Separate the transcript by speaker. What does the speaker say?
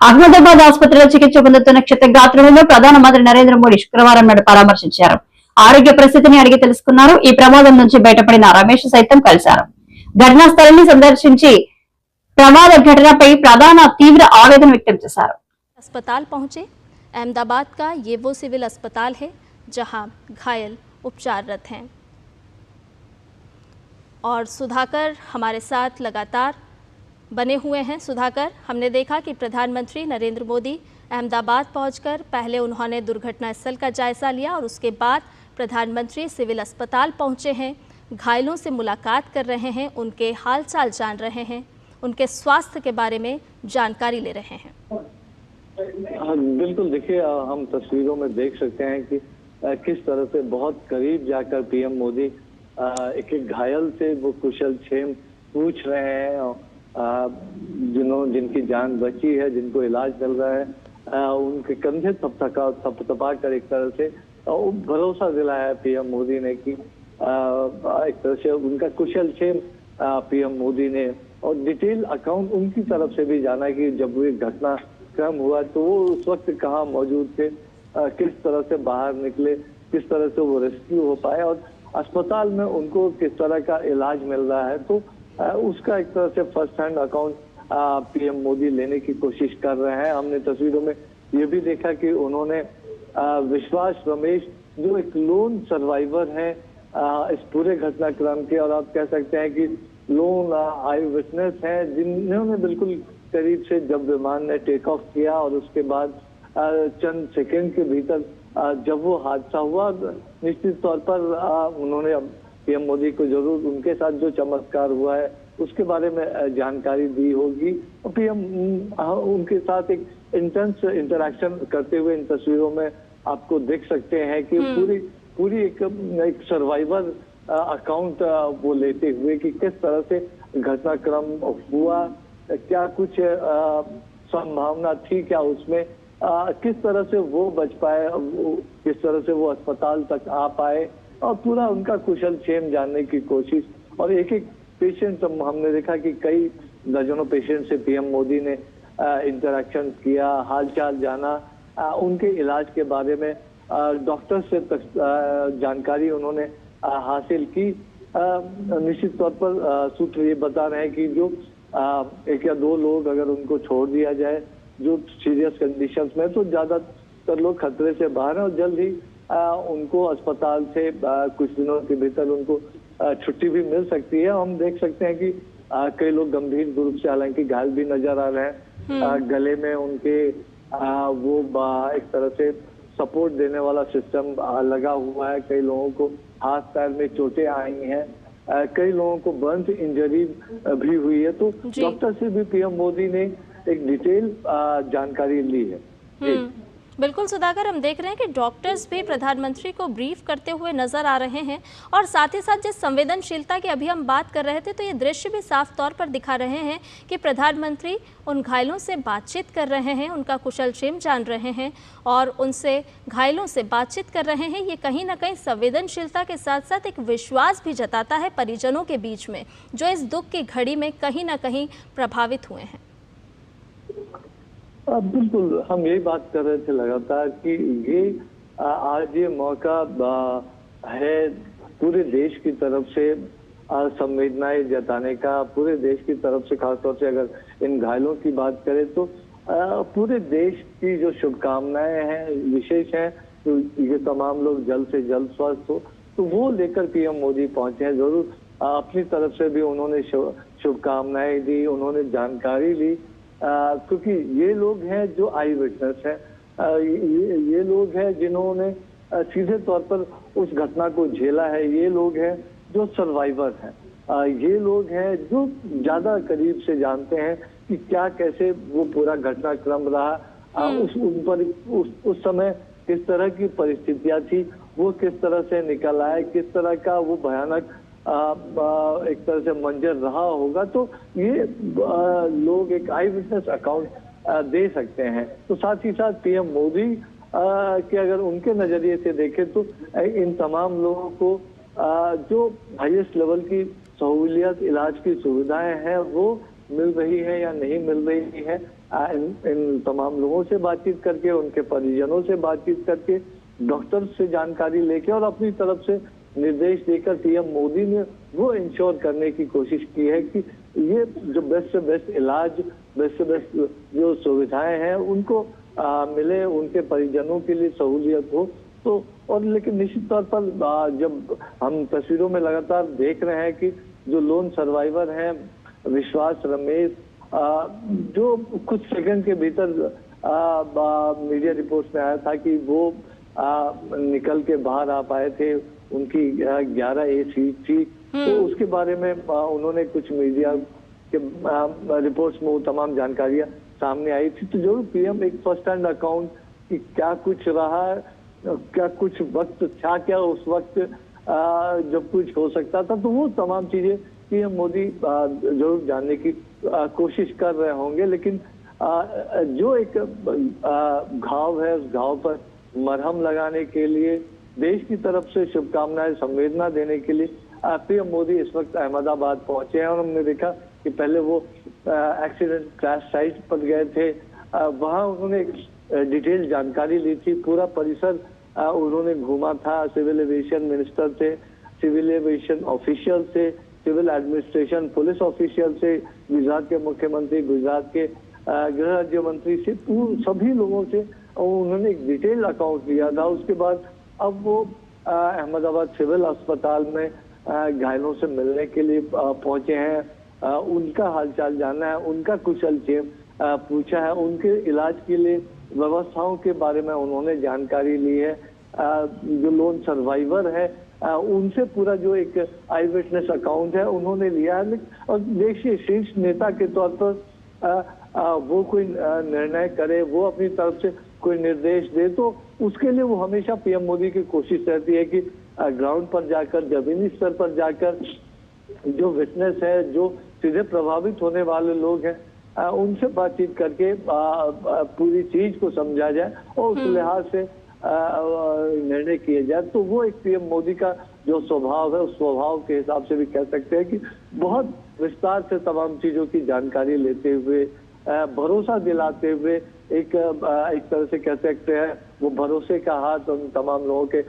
Speaker 1: అహ్మదాబాద్ ఆసుపత్రిలో చికిత్స పొందుతున్న క్షతగాత్రులను ప్రధానమంత్రి నరేంద్ర మోడీ శుక్రవారం నాడు పరామర్శించారు. ఆరోగ్య పరిస్థితిని అడిగి తెలుసుకున్నారు. ఈ ప్రమాదం నుంచి బయటపడిన రమేష్ సైతం కలిశారు. ఘటనా స్థలాన్ని సందర్శించి ప్రమాద ఘటనపై ప్రధాన తీవ్ర ఆవేదన వ్యక్తం చేశారు.
Speaker 2: अस्पताल पहुंचे। अहमदाबाद का ये वो सिविल अस्पताल है जहां घायल उपचाररत हैं और सुधाकर हमारे साथ लगातार बने हुए हैं। सुधाकर, हमने देखा कि प्रधानमंत्री नरेंद्र मोदी अहमदाबाद पहुंचकर पहले उन्होंने दुर्घटना स्थल का जायजा लिया और उसके बाद प्रधानमंत्री सिविल अस्पताल पहुंचे हैं, घायलों से मुलाकात कर रहे हैं, उनके हालचाल जान रहे हैं, उनके स्वास्थ्य के बारे में जानकारी ले रहे हैं।
Speaker 3: बिल्कुल, देखिए हम तस्वीरों में देख सकते हैं कि किस तरह से बहुत करीब जाकर पीएम मोदी एक एक घायल से वो कुशल क्षेम पूछ रहे हैं, जिनकी जान बची है, जिनको इलाज मिल रहा है, उनके कंधे थपथपा कर एक तरह से भरोसा दिलाया है पीएम मोदी ने कि एक तरह से उनका कुशल क्षेम पीएम मोदी ने और डिटेल अकाउंट उनकी तरफ से भी जाना कि जब ये घटना क्रम हुआ तो वो उस वक्त कहाँ मौजूद थे, किस तरह से बाहर निकले, किस तरह से वो रेस्क्यू हो पाए और अस्पताल में उनको किस तरह का इलाज मिल रहा है, तो उसका एक तरह से first hand account PM Modi लेने की कोशिश कर रहे हैं। हमने तस्वीरों में ये भी देखा कि उन्होंने विश्वास रमेश जो एक लोन सर्वाइवर है इस पूरे घटनाक्रम के, और आप कह सकते हैं कि लोन आई विटनेस है, जिन्होंने बिल्कुल करीब से जब विमान ने टेक ऑफ किया और उसके बाद चंद सेकंड के भीतर जब वो हादसा हुआ, निश्चित तौर पर उन्होंने पीएम मोदी को जरूर उनके साथ जो चमत्कार हुआ है उसके बारे में जानकारी दी होगी और पीएम उनके साथ एक इंटेंस इंटरेक्शन करते हुए इन तस्वीरों में आपको देख सकते हैं कि पूरी एक सर्वाइवर अकाउंट वो लेते हुए कि किस तरह से घटनाक्रम हुआ, क्या कुछ संभावना थी क्या उसमें, किस तरह से वो बच पाए, किस तरह से वो अस्पताल तक आ पाए और पूरा उनका कुशल क्षेम जानने की कोशिश। और एक एक पेशेंट हमने देखा कि कई दर्जनों पेशेंट से पीएम मोदी ने इंटरेक्शन किया, हालचाल जाना, उनके इलाज के बारे में डॉक्टर से जानकारी उन्होंने हासिल की। निश्चित तौर पर सूत्र ये बता रहे हैं कि जो एक या दो लोग अगर उनको छोड़ दिया जाए जो सीरियस कंडीशंस में, तो ज्यादातर लोग खतरे से बाहर हैं और जल्द ही उनको अस्पताल से कुछ दिनों के भीतर उनको छुट्टी भी मिल सकती है। हम देख सकते हैं कि कई लोग गंभीर रूप से हालांकि घायल भी नजर आ रहे हैं, गले में उनके वो एक तरह से सपोर्ट देने वाला सिस्टम लगा हुआ है, कई लोगों को हाथ पैर में चोटें आई हैं, कई लोगों को बर्न इंजरी भी हुई है, तो डॉक्टर से भी पीएम मोदी ने एक डिटेल जानकारी ली है।
Speaker 2: बिल्कुल सुधाकर, हम देख रहे हैं कि डॉक्टर्स भी प्रधानमंत्री को ब्रीफ करते हुए नजर आ रहे हैं और साथ ही साथ जिस संवेदनशीलता की अभी हम बात कर रहे थे तो ये दृश्य भी साफ तौर पर दिखा रहे हैं कि प्रधानमंत्री उन घायलों से बातचीत कर रहे हैं, उनका कुशलक्षेम जान रहे हैं और उनसे घायलों से बातचीत कर रहे हैं। ये कहीं ना कहीं संवेदनशीलता के साथ साथ एक विश्वास भी जताता है परिजनों के बीच में, जो इस दुख की घड़ी में कहीं ना कहीं प्रभावित हुए हैं।
Speaker 3: बिल्कुल, हम यही बात कर रहे थे लगातार कि ये आज ये मौका है पूरे देश की तरफ से संवेदनाएं जताने का, पूरे देश की तरफ से खासतौर से अगर इन घायलों की बात करें तो पूरे देश की जो शुभकामनाएं हैं विशेष हैं, तो ये तमाम लोग जल्द से जल्द स्वस्थ हो, तो वो लेकर पीएम मोदी पहुंचे हैं। जरूर अपनी तरफ से भी उन्होंने शुभकामनाएं दी, उन्होंने जानकारी ली, क्योंकि ये लोग हैं जो आई विटनेस हैं, ये लोग हैं जिन्होंने सीधे तौर पर उस घटना को झेला है, ये लोग हैं जो सर्वाइवर हैं, ये लोग हैं जो ज्यादा करीब से जानते हैं कि क्या कैसे वो पूरा घटनाक्रम रहा, उस समय किस तरह की परिस्थितियां थी, वो किस तरह से निकल आए, किस तरह का वो भयानक एक तरह से मंजर रहा होगा, तो ये लोग एक आई विटनेस अकाउंट दे सकते हैं। तो साथ ही साथ पीएम मोदी के अगर उनके नजरिए से देखें तो इन तमाम लोगों को जो हाईएस्ट लेवल की सहूलियत, इलाज की सुविधाएं हैं वो मिल रही है या नहीं मिल रही है, इन तमाम लोगों से बातचीत करके, उनके परिजनों से बातचीत करके, डॉक्टर से जानकारी लेके और अपनी तरफ से निर्देश देकर पीएम मोदी ने वो इंश्योर करने की कोशिश की है कि ये जो बेस्ट से बेस्ट इलाज, बेस्ट से बेस्ट जो सुविधाएं हैं उनको मिले, उनके परिजनों के लिए सहूलियत हो। तो और लेकिन निश्चित तौर पर जब हम तस्वीरों में लगातार देख रहे हैं कि जो लोन सर्वाइवर हैं विश्वास रमेश, जो कुछ सेकंड के भीतर मीडिया रिपोर्ट्स में आया था कि वो निकल के बाहर आ पाए थे, उनकी 11A सीट थी। तो उसके बारे में उन्होंने कुछ मीडिया के रिपोर्ट्स में वो तमाम जानकारियां सामने आई थी। तो जरूर पीएम एक फर्स्ट हैंड अकाउंट कि क्या कुछ रहा, क्या कुछ वक्त था, क्या उस वक्त जब कुछ हो सकता था, तो वो तमाम चीजें पीएम मोदी जरूर जानने की कोशिश कर रहे होंगे। लेकिन जो एक घाव है, उस घाव पर मरहम लगाने के लिए, देश की तरफ से शुभकामनाएं, संवेदना देने के लिए पीएम मोदी इस वक्त अहमदाबाद पहुंचे हैं। और हमने देखा कि पहले वो एक्सीडेंट क्रैश साइट पर गए थे, वहां उन्होंने डिटेल जानकारी ली थी, पूरा परिसर उन्होंने घूमा था, सिविल एविएशन मिनिस्टर से, सिविल एविएशन ऑफिशियल से, सिविल एडमिनिस्ट्रेशन पुलिस ऑफिशियल से, गुजरात के मुख्यमंत्री, गुजरात के गृह राज्य मंत्री से, सभी लोगों से उन्होंने एक डिटेल अकाउंट लिया था। उसके बाद अब वो अहमदाबाद सिविल अस्पताल में घायलों से मिलने के लिए पहुंचे हैं, उनका हालचाल जानना है, उनका कुशलक्षेम पूछा है, उनके इलाज के लिए व्यवस्थाओं के बारे में उन्होंने जानकारी ली है। जो लोन सर्वाइवर है उनसे पूरा जो एक आई विटनेस अकाउंट है उन्होंने लिया है। और देखिए, शीर्ष नेता के तौर पर वो कोई निर्णय करे, वो अपनी तरफ से कोई निर्देश दे, तो उसके लिए वो हमेशा पीएम मोदी की कोशिश रहती है कि ग्राउंड पर जाकर, जमीनी स्तर पर जाकर जो विटनेस है, जो सीधे प्रभावित होने वाले लोग हैं, उनसे बातचीत करके पूरी चीज को समझा जाए और उस लिहाज से निर्णय किए जाए। तो वो एक पीएम मोदी का जो स्वभाव है, उस स्वभाव के हिसाब से भी कह सकते हैं कि बहुत विस्तार से तमाम चीजों की जानकारी लेते हुए, भरोसा दिलाते हुए, एक तरह से कह सकते हैं वो भरोसे का हाथ उन तमाम लोगों के